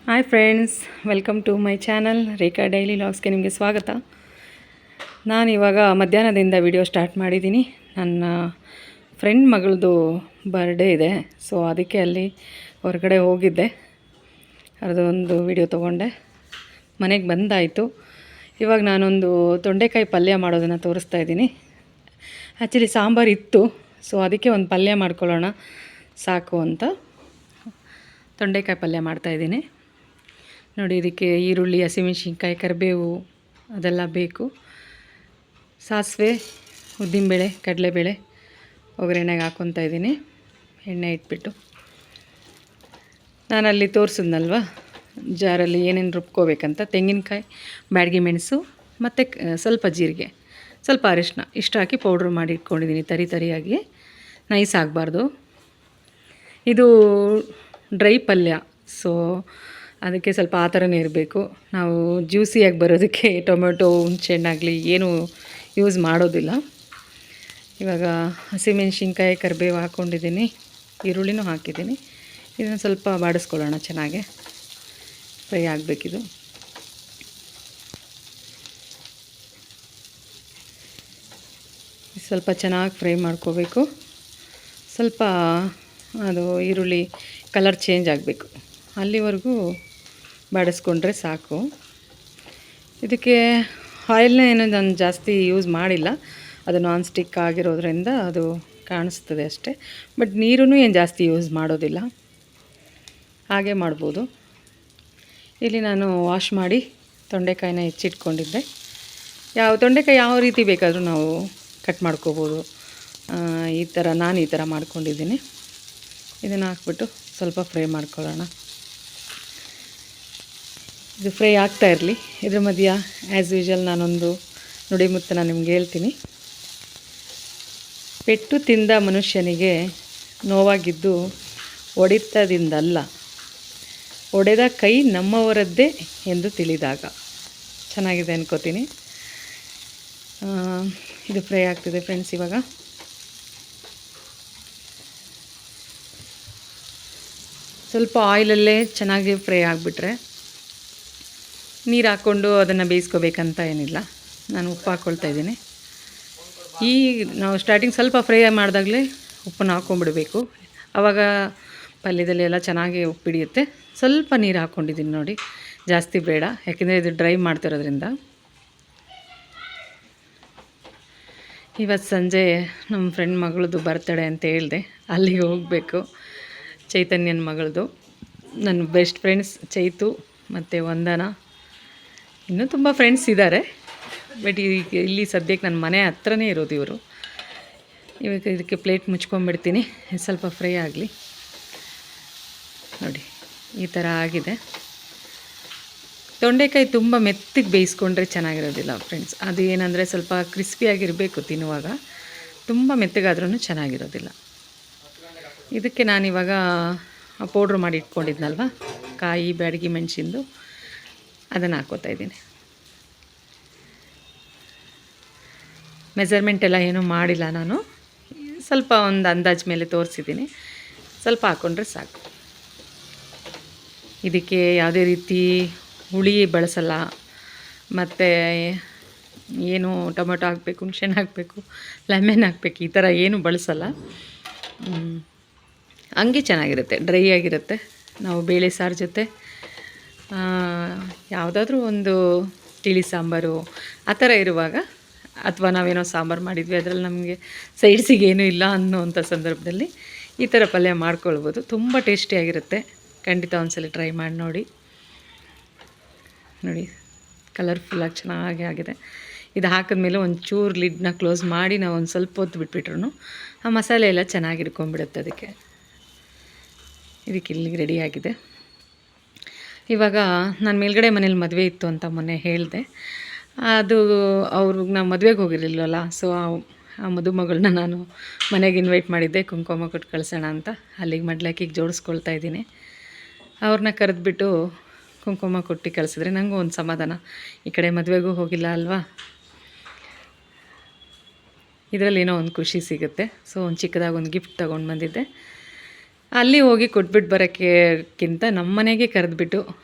Hi friends, welcome to my channel Rekha daily ಲಾಗ್ಸ್ಗೆ ನಿಮಗೆ ಸ್ವಾಗತ. ನಾನಿವಾಗ ಮಧ್ಯಾಹ್ನದಿಂದ ವಿಡಿಯೋ ಸ್ಟಾರ್ಟ್ ಮಾಡಿದ್ದೀನಿ. ನನ್ನ ಫ್ರೆಂಡ್ ಮಗಳದು ಬರ್ಡೇ ಇದೆ, ಸೊ ಅದಕ್ಕೆ ಅಲ್ಲಿ ಹೊರಗಡೆ ಹೋಗಿದ್ದೆ. ಅದೊಂದು ವಿಡಿಯೋ ತೊಗೊಂಡೆ, ಮನೆಗೆ ಬಂದಾಯಿತು. ಇವಾಗ ನಾನೊಂದು ತೊಂಡೆಕಾಯಿ ಪಲ್ಯ ಮಾಡೋದನ್ನು ತೋರಿಸ್ತಾ ಇದ್ದೀನಿ. ಆ್ಯಕ್ಚುಲಿ ಸಾಂಬಾರು ಇತ್ತು, ಸೊ ಅದಕ್ಕೆ ಒಂದು ಪಲ್ಯ ಮಾಡ್ಕೊಳ್ಳೋಣ ಸಾಕು ಅಂತ ತೊಂಡೆಕಾಯಿ ಪಲ್ಯ ಮಾಡ್ತಾಯಿದ್ದೀನಿ. ನೋಡಿ, ಇದಕ್ಕೆ ಈರುಳ್ಳಿ, ಹಸಿಮೆಣ್ಸಿನ್ಕಾಯಿ, ಕರಿಬೇವು ಅದೆಲ್ಲ ಬೇಕು. ಸಾಸಿವೆ, ಉದ್ದಿನಬೇಳೆ, ಕಡಲೆಬೇಳೆ ಒಗ್ಗರಣೆಗೆ ಹಾಕ್ಕೊತಾ ಇದ್ದೀನಿ. ಎಣ್ಣೆ ಇಟ್ಬಿಟ್ಟು ನಾನಲ್ಲಿ ತೋರಿಸಿದ್ನಲ್ವ ಜಾರಲ್ಲಿ ಏನೇನು ರುಬ್ಕೋಬೇಕಂತ. ತೆಂಗಿನಕಾಯಿ, ಬ್ಯಾಡಗಿ ಮೆಣಸು ಮತ್ತು ಸ್ವಲ್ಪ ಜೀರಿಗೆ, ಸ್ವಲ್ಪ ಅರಿಶಿನ ಇಷ್ಟು ಹಾಕಿ ಪೌಡ್ರ್ ಮಾಡಿ ಇಟ್ಕೊಂಡಿದ್ದೀನಿ. ತರಿಯಾಗಿ, ನೈಸ್ ಆಗಬಾರ್ದು. ಇದು ಡ್ರೈ ಪಲ್ಯ, ಸೊ ಅದಕ್ಕೆ ಸ್ವಲ್ಪ ಆ ಥರನೇ ಇರಬೇಕು. ನಾವು ಜ್ಯೂಸಿಯಾಗಿ ಬರೋದಕ್ಕೆ ಟೊಮೆಟೊ, ಹುಣಸೆಹಣ್ಣಾಗಲಿ ಏನೂ ಯೂಸ್ ಮಾಡೋದಿಲ್ಲ. ಇವಾಗ ಹಸಿಮೆಣ್ಸಿನ್ಕಾಯಿ, ಕರಿಬೇವು ಹಾಕ್ಕೊಂಡಿದ್ದೀನಿ, ಈರುಳ್ಳಿನೂ ಹಾಕಿದ್ದೀನಿ. ಇದನ್ನು ಸ್ವಲ್ಪ ಬಾಡಿಸ್ಕೊಳ್ಳೋಣ, ಚೆನ್ನಾಗಿ ಫ್ರೈ ಆಗಬೇಕಿದು. ಸ್ವಲ್ಪ ಚೆನ್ನಾಗಿ ಫ್ರೈ ಮಾಡ್ಕೋಬೇಕು. ಸ್ವಲ್ಪ ಅದು ಈರುಳ್ಳಿ ಕಲರ್ ಚೇಂಜ್ ಆಗಬೇಕು, ಅಲ್ಲಿವರೆಗೂ ಬಾಡಿಸ್ಕೊಂಡ್ರೆ ಸಾಕು. ಇದಕ್ಕೆ ಆಯಿಲ್ನ ಏನೋ ನಾನು ಜಾಸ್ತಿ ಯೂಸ್ ಮಾಡಿಲ್ಲ, ಅದು ನಾನ್ ಸ್ಟಿಕ್ ಆಗಿರೋದ್ರಿಂದ ಅದು ಕಾಣಿಸ್ತದೆ ಅಷ್ಟೇ. ಬಟ್ ನೀರೂ ಏನು ಜಾಸ್ತಿ ಯೂಸ್ ಮಾಡೋದಿಲ್ಲ, ಹಾಗೆ ಮಾಡ್ಬೋದು. ಇಲ್ಲಿ ನಾನು ವಾಶ್ ಮಾಡಿ ತೊಂಡೆಕಾಯಿನ ಹೆಚ್ಚಿಟ್ಕೊಂಡಿದ್ದೆ. ತೊಂಡೆಕಾಯಿ ಯಾವ ರೀತಿ ಬೇಕಾದರೂ ನಾವು ಕಟ್ ಮಾಡ್ಕೋಬೋದು. ನಾನು ಈ ಥರ ಮಾಡ್ಕೊಂಡಿದ್ದೀನಿ. ಇದನ್ನು ಹಾಕ್ಬಿಟ್ಟು ಸ್ವಲ್ಪ ಫ್ರೈ ಮಾಡ್ಕೊಳ್ಳೋಣ. ಇದು ಫ್ರೈ ಆಗ್ತಾ ಇರಲಿ. ಇದ್ರ ಮಧ್ಯ ಆ್ಯಸ್ ಯೂಶುವಲ್ ನಾನೊಂದು ನುಡಿಮುತ್ತನ್ನು ನಿಮ್ಗೆ ಹೇಳ್ತೀನಿ. ಪೆಟ್ಟು ತಿಂದ ಮನುಷ್ಯನಿಗೆ ನೋವಾಗಿದ್ದು ಹೊಡಿತದಿಂದಲ್ಲ, ಒಡೆದ ಕೈ ನಮ್ಮವರದ್ದೇ ಎಂದು ತಿಳಿದಾಗ. ಚೆನ್ನಾಗಿದೆ ಅನ್ಕೋತೀನಿ. ಇದು ಫ್ರೈ ಆಗ್ತಿದೆ ಫ್ರೆಂಡ್ಸ್. ಇವಾಗ ಸ್ವಲ್ಪ ಆಯಿಲಲ್ಲೇ ಚೆನ್ನಾಗಿ ಫ್ರೈ ಆಗಿಬಿಟ್ರೆ ನೀರು ಹಾಕ್ಕೊಂಡು ಅದನ್ನು ಬೇಯಿಸ್ಕೋಬೇಕಂತ ಏನಿಲ್ಲ. ನಾನು ಉಪ್ಪು ಹಾಕ್ಕೊಳ್ತಾ ಇದ್ದೀನಿ. ನಾವು ಸ್ಟಾರ್ಟಿಂಗ್ ಸ್ವಲ್ಪ ಫ್ರೈ ಮಾಡಿದಾಗಲೇ ಉಪ್ಪನ್ನು ಹಾಕ್ಕೊಂಬಿಡಬೇಕು, ಆವಾಗ ಪಲ್ಯದಲ್ಲಿ ಎಲ್ಲ ಚೆನ್ನಾಗಿ ಉಪ್ಪು ಹಿಡಿಯುತ್ತೆ. ಸ್ವಲ್ಪ ನೀರು ಹಾಕ್ಕೊಂಡಿದ್ದೀನಿ ನೋಡಿ, ಜಾಸ್ತಿ ಬೇಡ, ಯಾಕೆಂದರೆ ಇದು ಡ್ರೈ ಮಾಡ್ತಿರೋದ್ರಿಂದ. ಇವತ್ತು ಸಂಜೆ ನಮ್ಮ ಫ್ರೆಂಡ್ ಮಗಳದು ಬರ್ತಡೇ ಅಂತ ಹೇಳಿದೆ, ಅಲ್ಲಿಗೆ ಹೋಗಬೇಕು. ಚೈತನ್ಯನ ಮಗಳದು. ನನ್ನ ಬೆಸ್ಟ್ ಫ್ರೆಂಡ್ಸ್ ಚೈತು ಮತ್ತು ವಂದನಾ, ಇನ್ನೂ ತುಂಬ ಫ್ರೆಂಡ್ಸ್ ಇದ್ದಾರೆ. ಬಟ್ ಇಲ್ಲಿ ಸದ್ಯಕ್ಕೆ ನನ್ನ ಮನೆ ಹತ್ರನೇ ಇರೋದು ಇವರು. ಇವಾಗ ಇದಕ್ಕೆ ಪ್ಲೇಟ್ ಮುಚ್ಕೊಂಡ್ಬಿಡ್ತೀನಿ, ಸ್ವಲ್ಪ ಫ್ರೈ ಆಗಲಿ. ನೋಡಿ, ಈ ಥರ ಆಗಿದೆ. ತೊಂಡೆಕಾಯಿ ತುಂಬ ಮೆತ್ತಗೆ ಬೇಯಿಸ್ಕೊಂಡ್ರೆ ಚೆನ್ನಾಗಿರೋದಿಲ್ಲ ಫ್ರೆಂಡ್ಸ್. ಅದು ಏನಂದರೆ ಸ್ವಲ್ಪ ಕ್ರಿಸ್ಪಿಯಾಗಿರಬೇಕು ತಿನ್ನುವಾಗ, ತುಂಬ ಮೆತ್ತಗಾದ್ರೂ ಚೆನ್ನಾಗಿರೋದಿಲ್ಲ. ಇದಕ್ಕೆ ನಾನಿವಾಗ ಪೌಡ್ರ್ ಮಾಡಿ ಇಟ್ಕೊಂಡಿದ್ನಲ್ವ, ಕಾಯಿ, ಬ್ಯಾಡಗಿ ಮೆಣಸಿಂದು, ಅದನ್ನು ಹಾಕ್ಕೋತಾ ಇದ್ದೀನಿ. ಮೆಜರ್ಮೆಂಟ್ ಎಲ್ಲ ಏನೂ ಮಾಡಿಲ್ಲ ನಾನು, ಸ್ವಲ್ಪ ಒಂದು ಅಂದಾಜು ಮೇಲೆ ತೋರಿಸಿದ್ದೀನಿ. ಸ್ವಲ್ಪ ಹಾಕ್ಕೊಂಡ್ರೆ ಸಾಕು. ಇದಕ್ಕೆ ಯಾವುದೇ ರೀತಿ ಹುಳಿ ಬಳಸಲ್ಲ, ಮತ್ತು ಏನು ಟೊಮೆಟೊ ಹಾಕಬೇಕು, ಹುಣಸೆಹಣ್ಣು ಹಾಕಬೇಕು, ಲೆಮನ್ ಹಾಕಬೇಕು, ಈ ಥರ ಏನೂ ಬಳಸಲ್ಲ. ಹಂಗೆ ಚೆನ್ನಾಗಿರುತ್ತೆ, ಡ್ರೈ ಆಗಿರುತ್ತೆ. ನಾವು ಬೇಳೆ ಸಾರು ಜೊತೆ ಯಾವುದಾದ್ರೂ ಒಂದು ತಿಳಿ ಸಾಂಬಾರು ಆ ಥರ ಇರುವಾಗ, ಅಥವಾ ನಾವೇನೋ ಸಾಂಬಾರು ಮಾಡಿದ್ವಿ ಅದರಲ್ಲಿ ನಮಗೆ ಸೈಡ್ಸಿಗೆ ಏನೂ ಇಲ್ಲ ಅನ್ನೋವಂಥ ಸಂದರ್ಭದಲ್ಲಿ ಈ ಥರ ಪಲ್ಯ ಮಾಡ್ಕೊಳ್ಬೋದು. ತುಂಬ ಟೇಸ್ಟಿಯಾಗಿರುತ್ತೆ. ಖಂಡಿತ ಒಂದ್ಸಲ ಟ್ರೈ ಮಾಡಿ ನೋಡಿ. ನೋಡಿ, ಕಲರ್ಫುಲ್ಲಾಗಿ ಚೆನ್ನಾಗಿ ಆಗಿದೆ. ಇದು ಹಾಕಿದ್ಮೇಲೆ ಒಂಚೂರು ಲಿಡ್ನ ಕ್ಲೋಸ್ ಮಾಡಿ ನಾವು ಒಂದು ಸ್ವಲ್ಪ ಹೊತ್ತು ಬಿಟ್ಬಿಟ್ರು ಆ ಮಸಾಲೆ ಎಲ್ಲ ಚೆನ್ನಾಗಿ ಹಿಡ್ಕೊಂಡ್ಬಿಡುತ್ತೆ ಅದಕ್ಕೆ. ಇದಕ್ಕೆ ಇಲ್ಲಿಗೆ ರೆಡಿಯಾಗಿದೆ. ಇವಾಗ ನಾನು ಮೇಲ್ಗಡೆ ಮನೇಲಿ ಮದುವೆ ಇತ್ತು ಅಂತ ಮೊನ್ನೆ ಹೇಳಿದೆ. ಅದು ಅವ್ರಿಗೆ ನಾವು ಮದುವೆಗೆ ಹೋಗಿರಲಿಲ್ಲವಲ್ಲ, ಸೊ ಆ ಮದುಮಗಳನ್ನ ನಾನು ಮನೆಗೆ ಇನ್ವೈಟ್ ಮಾಡಿದ್ದೆ, ಕುಂಕುಮ ಕೊಟ್ಟು ಕಳಿಸೋಣ ಅಂತ. ಅಲ್ಲಿಗೆ ಮಡ್ಲಾಕಿಗೆ ಜೋಡಿಸ್ಕೊಳ್ತಾ ಇದ್ದೀನಿ. ಅವ್ರನ್ನ ಕರೆದ್ಬಿಟ್ಟು ಕುಂಕುಮ ಕೊಟ್ಟು ಕಳಿಸಿದ್ರೆ ನನಗೂ ಒಂದು ಸಮಾಧಾನ. ಈ ಕಡೆ ಮದುವೆಗೂ ಹೋಗಿಲ್ಲ ಅಲ್ವಾ, ಇದರಲ್ಲಿ ಏನೋ ಒಂದು ಖುಷಿ ಸಿಗುತ್ತೆ. ಸೊ ಒಂದು ಚಿಕ್ಕದಾಗಿ ಒಂದು ಗಿಫ್ಟ್ ತೊಗೊಂಡು ಬಂದಿದ್ದೆ. ಅಲ್ಲಿ ಹೋಗಿ ಕೊಟ್ಬಿಟ್ಟು ಬರೋಕ್ಕಿಂತ ನಮ್ಮ ಮನೆಗೆ ಕರೆದ್ಬಿಟ್ಟು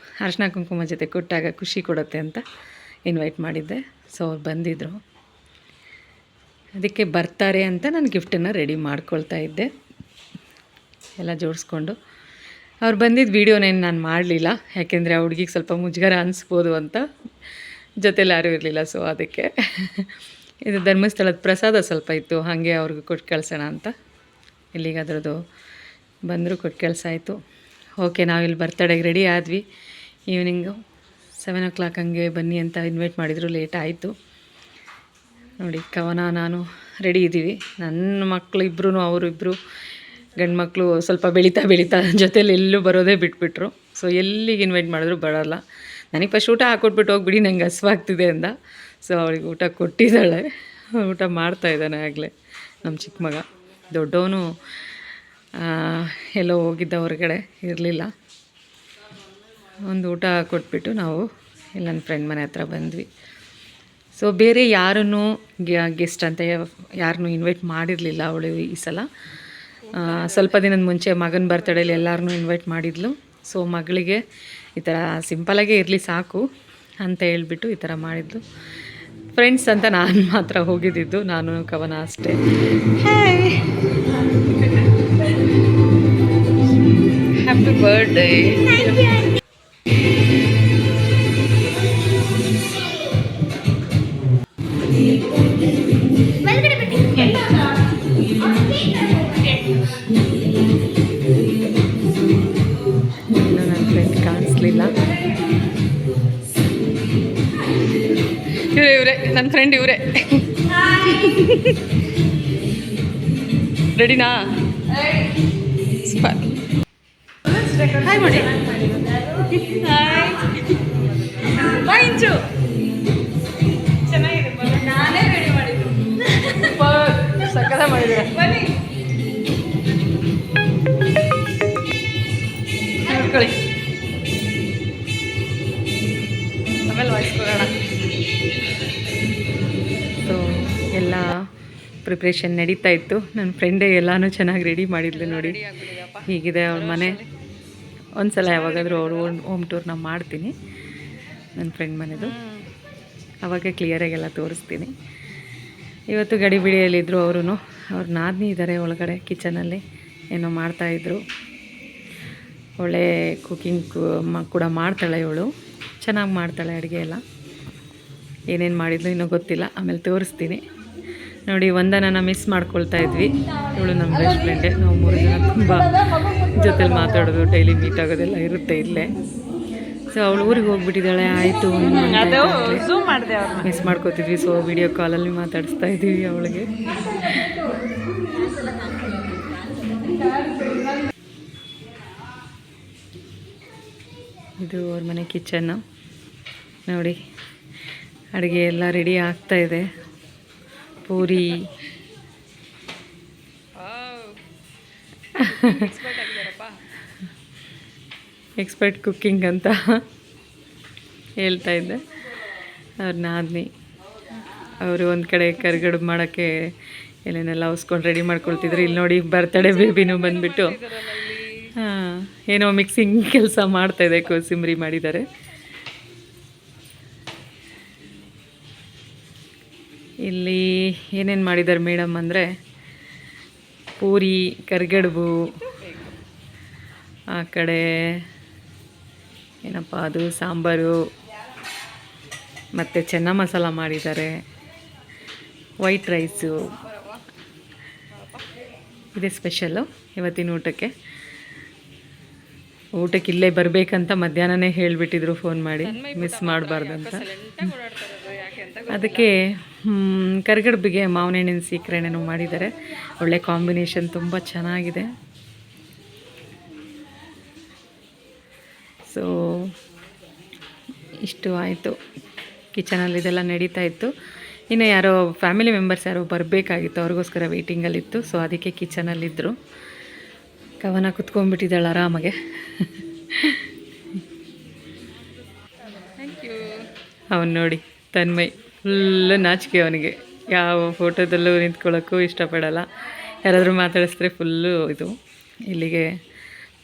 ಅರ್ಶಿನ ಕುಂಕುಮ ಜೊತೆ ಕೊಟ್ಟಾಗ ಖುಷಿ ಕೊಡುತ್ತೆ ಅಂತ ಇನ್ವೈಟ್ ಮಾಡಿದ್ದೆ. ಸೊ ಅವ್ರು ಬಂದಿದ್ದರು, ಅದಕ್ಕೆ ಬರ್ತಾರೆ ಅಂತ ನಾನು ಗಿಫ್ಟನ್ನು ರೆಡಿ ಮಾಡ್ಕೊಳ್ತಾ ಇದ್ದೆ ಎಲ್ಲ ಜೋಡಿಸ್ಕೊಂಡು. ಅವ್ರು ಬಂದಿದ್ದ ವೀಡಿಯೋನೇನು ನಾನು ಮಾಡಲಿಲ್ಲ, ಯಾಕೆಂದರೆ ಆ ಹುಡುಗಿಗೆ ಸ್ವಲ್ಪ ಮುಜುಗರ ಅನಿಸ್ಬೋದು ಅಂತ, ಜೊತೆಲಿ ಯಾರೂ ಇರಲಿಲ್ಲ. ಸೊ ಅದಕ್ಕೆ ಇದು ಧರ್ಮಸ್ಥಳದ ಪ್ರಸಾದ ಸ್ವಲ್ಪ ಇತ್ತು, ಹಾಗೆ ಅವ್ರಿಗೆ ಕೊಟ್ಟು ಕಳ್ಸೋಣ ಅಂತ ಇಲ್ಲಿಗೆ ಅದರದ್ದು ಬಂದರು, ಕೊಟ್ಟು ಕಳ್ಸಾಯಿತು. ಓಕೆ, ನಾವಿಲ್ಲಿ ಬರ್ತಡೆಗೆ ರೆಡಿ ಆದ್ವಿ. ಈವ್ನಿಂಗು 7 o'clock ಹಂಗೆ ಬನ್ನಿ ಅಂತ ಇನ್ವೈಟ್ ಮಾಡಿದರು, ಲೇಟ್ ಆಯಿತು. ನೋಡಿ ಕವನ ನಾನು ರೆಡಿ ಇದ್ದೀವಿ. ನನ್ನ ಮಕ್ಕಳು ಇಬ್ಬರೂ, ಅವರಿಬ್ಬರು ಗಂಡು ಮಕ್ಕಳು ಸ್ವಲ್ಪ ಬೆಳೀತಾ ಜೊತೇಲಿ ಎಲ್ಲೂ ಬರೋದೇ ಬಿಟ್ಬಿಟ್ರು. ಸೊ ಎಲ್ಲಿಗೆ ಇನ್ವೈಟ್ ಮಾಡಿದ್ರು ಬರೋಲ್ಲ. ನನಗೆ ಫಸ್ಟ್ ಊಟ ಹಾಕ್ಕೊಟ್ಬಿಟ್ಟು ಹೋಗ್ಬಿಡಿ, ನಂಗೆ ಹಸ್ವಾಗ್ತಿದೆ ಅಂದ. ಸೊ ಅವಳಿಗೆ ಊಟ ಕೊಟ್ಟಿದ್ದಾಳೆ, ಊಟ ಮಾಡ್ತಾಯಿದ್ದಾನೆ ಆಗಲೇ ನಮ್ಮ ಚಿಕ್ಕ ಮಗ. ದೊಡ್ಡವನು ಎಲ್ಲೋ ಹೋಗಿದ್ದ, ಹೊರಗಡೆ ಇರಲಿಲ್ಲ. ಒಂದು ಊಟ ಕೊಟ್ಬಿಟ್ಟು ನಾವು ಇಲ್ಲಿ ನನ್ನ ಫ್ರೆಂಡ್ ಮನೆ ಹತ್ರ ಬಂದ್ವಿ. ಸೊ ಬೇರೆ ಯಾರನ್ನೂ ಗೆಸ್ಟ್ ಅಂತ ಯಾರನ್ನೂ ಇನ್ವೈಟ್ ಮಾಡಿರಲಿಲ್ಲ ಅವಳು ಈ ಸಲ. ಸ್ವಲ್ಪ ದಿನದ ಮುಂಚೆ ಮಗನ ಬರ್ತಡೇಲಿ ಎಲ್ಲರನ್ನೂ ಇನ್ವೈಟ್ ಮಾಡಿದ್ಲು. ಸೊ ಮಗಳಿಗೆ ಈ ಥರ ಸಿಂಪಲಾಗೇ ಇರಲಿ ಸಾಕು ಅಂತ ಹೇಳ್ಬಿಟ್ಟು ಈ ಥರ ಮಾಡಿದ್ಲು. ಫ್ರೆಂಡ್ಸ್ ಅಂತ ನಾನು ಮಾತ್ರ ಹೋಗಿದ್ದಿದ್ದು, ನಾನು ಕವನ ಅಷ್ಟೇ. Happy birthday. ನನ್ನ ಫ್ರೆಂಡ್ ಕಾಣಿಸ್ಲಿಲ್ಲ. ಇವರೇ ನನ್ನ ಫ್ರೆಂಡ್, ಇವರೇ. ರೆಡಿನಾ? ಹಾಯ್ ಮಾಡಿ. ಹಾಯ್ ಇಂಚು. ಚೆನ್ನಾಗಿದೆ, ನಾನೇ ರೆಡಿ ಮಾಡಿದ್ದು. ಸಕ್ಕದ ಮಾಡಿದೆ. ಬನ್ನಿ ನೋಡ್ಕೊಳ್ಳಿ, ಆಮೇಲೆ ವಾಯಿಸ್ಕೊಳ್ಳೋಣ. ಸೊ ಎಲ್ಲ ಪ್ರಿಪ್ರೇಷನ್ ನಡೀತಾ ಇತ್ತು. ನನ್ನ ಫ್ರೆಂಡೇ ಎಲ್ಲನೂ ಚೆನ್ನಾಗಿ ರೆಡಿ ಮಾಡಿದ್ಲು. ನೋಡಿ ಹೀಗಿದೆ ಅವಳ ಮನೆ. ಒಂದು ಸಲ ಯಾವಾಗಾದರೂ ಅವ್ರು ಹೋಮ್ ಟೂರ್ನ ಮಾಡ್ತೀನಿ ನನ್ನ ಫ್ರೆಂಡ್ ಮನೆದು, ಆವಾಗ ಕ್ಲಿಯರಾಗೆಲ್ಲ ತೋರಿಸ್ತೀನಿ. ಇವತ್ತು ಗಡಿಬಿಡಿಯಲ್ಲಿದ್ದರು ಅವರು. ಅವ್ರು ನಾದಿನಿ ಇದ್ದಾರೆ ಒಳಗಡೆ ಕಿಚನಲ್ಲಿ, ಏನೋ ಮಾಡ್ತಾಯಿದ್ರು. ಒಳ್ಳೆ ಕುಕ್ಕಿಂಗ್ ಕೂಡ ಮಾಡ್ತಾಳೆ ಇವಳು, ಚೆನ್ನಾಗಿ ಮಾಡ್ತಾಳೆ ಅಡುಗೆ ಎಲ್ಲ. ಏನೇನು ಮಾಡಿದ್ಲು ಇನ್ನೂ ಗೊತ್ತಿಲ್ಲ, ಆಮೇಲೆ ತೋರಿಸ್ತೀನಿ. ನೋಡಿ ವಂದನನ ಮಿಸ್ ಮಾಡ್ಕೊಳ್ತಾ ಇದ್ವಿ. ಇವಳು ನಮ್ಮ ಬೆಸ್ಟ್ ಫ್ರೆಂಡೇ. ನಾವು 3 ಜನ ತುಂಬ ಜೊತೆಲಿ ಮಾತಾಡೋದು, ಡೈಲಿ ಮೀಟ್ ಆಗೋದೆಲ್ಲ ಇರುತ್ತೆ ಇಲ್ಲೇ. ಸೊ ಅವಳು ಊರಿಗೆ ಹೋಗ್ಬಿಟ್ಟಿದ್ದಾಳೆ, ಆಯಿತು ಮಿಸ್ ಮಾಡ್ಕೋತಿದ್ವಿ. ಸೊ ವಿಡಿಯೋ ಕಾಲಲ್ಲಿ ಮಾತಾಡಿಸ್ತಾ ಇದ್ದೀವಿ ಅವಳಿಗೆ. ಇದು ಅವ್ರ ಮನೆ ಕಿಚನ್ನು. ನೋಡಿ ಅಡುಗೆ ಎಲ್ಲ ರೆಡಿ ಆಗ್ತಾಯಿದೆ. ಪೂರಿ ಎಕ್ಸ್ಪರ್ಟ್ ಕುಕ್ಕಿಂಗ್ ಅಂತ ಹೇಳ್ತಾ ಇದ್ದೆ. ಅವ್ರ ನಾದಿನಿ ಅವರು ಒಂದು ಕಡೆ ಕರಿಗಡುಬು ಮಾಡೋಕ್ಕೆ ಏನೇನೆಲ್ಲ ಹೊಸ್ಕೊಂಡು ರೆಡಿ ಮಾಡ್ಕೊಳ್ತಿದ್ರು. ಇಲ್ಲಿ ನೋಡಿ ಬರ್ತಡೇ ಬೇಬಿನೂ ಬಂದುಬಿಟ್ಟು ಏನೋ ಮಿಕ್ಸಿಂಗ್ ಕೆಲಸ ಮಾಡ್ತಾಯಿದೆ. ಕೋಸಂಬರಿ ಮಾಡಿದ್ದಾರೆ. ಇಲ್ಲಿ ಏನೇನು ಮಾಡಿದ್ದಾರೆ ಮೇಡಮ್ ಅಂದರೆ, ಪೂರಿ, ಕರಿಗಡುಬು, ಆ ಕಡೆ ಏನಪ್ಪ ಅದು ಸಾಂಬಾರು, ಮತ್ತು ಚೆನ್ನ ಮಸಾಲ ಮಾಡಿದ್ದಾರೆ, ವೈಟ್ ರೈಸು. ಇದೇ ಸ್ಪೆಷಲ್ಲು ಇವತ್ತಿನ ಊಟಕ್ಕೆ. ಊಟಕ್ಕೆ ಇಲ್ಲೇ ಬರಬೇಕಂತ ಮಧ್ಯಾಹ್ನನೇ ಹೇಳಿಬಿಟ್ಟಿದ್ರು ಫೋನ್ ಮಾಡಿ, ಮಿಸ್ ಮಾಡಬಾರ್ದಂತ. ಅದಕ್ಕೆ ಕರಿಗಡುಬಿಗೆ ಮಾವಿನ ಹಣ್ಣಿನ ಸೀಕರಣೆನೂ ಮಾಡಿದ್ದಾರೆ. ಒಳ್ಳೆ ಕಾಂಬಿನೇಷನ್, ತುಂಬ ಚೆನ್ನಾಗಿದೆ. ಸೊ ಇಷ್ಟು ಆಯಿತು. ಕಿಚನಲ್ಲಿ ಇದೆಲ್ಲ ನಡೀತಾ ಇತ್ತು. ಇನ್ನು ಯಾರೋ ಫ್ಯಾಮಿಲಿ ಮೆಂಬರ್ಸ್ ಯಾರೋ ಬರಬೇಕಾಗಿತ್ತು, ಅವ್ರಿಗೋಸ್ಕರ ವೆಯ್ಟಿಂಗಲ್ಲಿತ್ತು. ಸೊ ಅದಕ್ಕೆ ಕಿಚನಲ್ಲಿದ್ದರು. ಕವನ ಕುತ್ಕೊಂಡ್ಬಿಟ್ಟಿದ್ದಾಳೆ ಆರಾಮಾಗೆ. ಅವನು ನೋಡಿ ತನ್ಮಯ್, ಫುಲ್ಲು ನಾಚಿಕೆ ಅವನಿಗೆ. ಯಾವ ಫೋಟೋದಲ್ಲೂ ನಿಂತ್ಕೊಳ್ಳೋಕ್ಕೂ ಇಷ್ಟಪಡಲ್ಲ. ಯಾರಾದರೂ ಮಾತಾಡಿಸಿದ್ರೆ ಫುಲ್ಲು ಇದು. ಇಲ್ಲಿಗೆ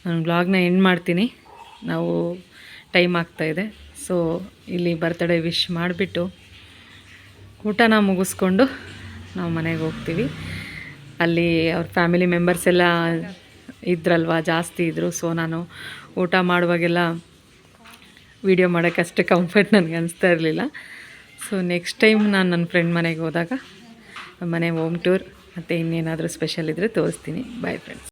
ನಾನು ಬ್ಲಾಗ್ನ ಎಂಡ್ ಮಾಡ್ತೀನಿ. ನಾವು ಟೈಮ್ ಆಗ್ತಾಯಿದೆ. ಸೊ ಇಲ್ಲಿ ಬರ್ತ್ಡೇ ವಿಶ್ ಮಾಡಿಬಿಟ್ಟು ಊಟನ ಮುಗಿಸ್ಕೊಂಡು ನಾವು ಮನೆಗೆ ಹೋಗ್ತೀವಿ. ಅಲ್ಲಿ ಅವ್ರ ಫ್ಯಾಮಿಲಿ ಮೆಂಬರ್ಸ್ ಎಲ್ಲ ಇದ್ರಲ್ವ, ಜಾಸ್ತಿ ಇದ್ದರು. ಸೊ ನಾನು ಊಟ ಮಾಡುವಾಗೆಲ್ಲ ವೀಡಿಯೋ ಮಾಡೋಕ್ಕೆ ಅಷ್ಟು ಕಂಫರ್ಟ್ ನನಗೆ ಅನಿಸ್ತಾ ಇರಲಿಲ್ಲ. ಸೊ ನೆಕ್ಸ್ಟ್ ಟೈಮ್ ನಾನು ನನ್ನ ಫ್ರೆಂಡ್ ಮನೆಗೆ ಹೋದಾಗ ಮನೆ ಹೋಮ್ ಟೂರ್ ಮತ್ತು ಇನ್ನೇನಾದರೂ ಸ್ಪೆಷಲ್ ಇದ್ದರೆ ತೋರಿಸ್ತೀನಿ. Bye friends.